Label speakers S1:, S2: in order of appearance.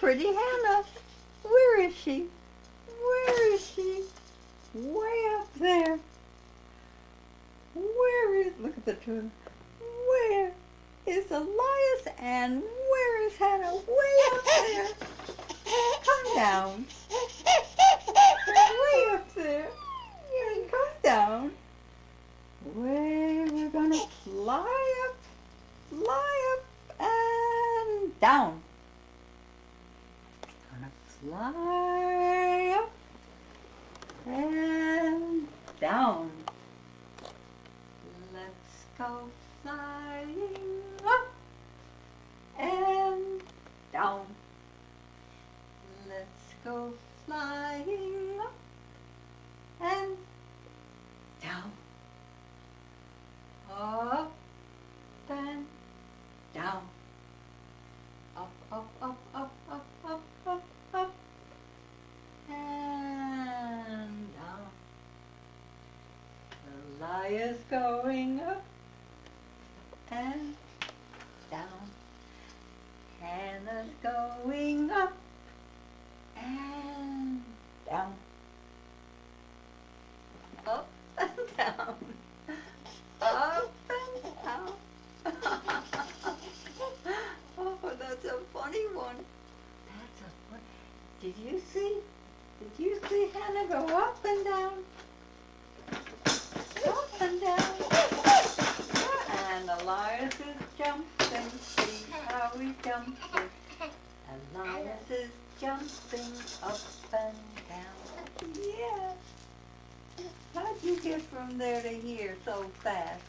S1: pretty Hannah. Where is she? Where is she? Way up there. Look at the two. Where is Elias and where is Hannah? Way up there. Come down. Way up there. Yeah, come down. We're gonna fly up, and down. Gonna fly up and down. Let's go flying up and down. Let's go flying up and down. Up and down. Up, up, up, up, up, up, up, up. And down. Elias going up and down. Hannah's going up and down. Up and down. Up and down. Oh, that's a funny one. That's a fun. Did you see Hannah go up and down? Up and down. And Elias is jumping. See how he's jumping. Elias is jumping up and down. Yeah. How'd you get from there to here so fast?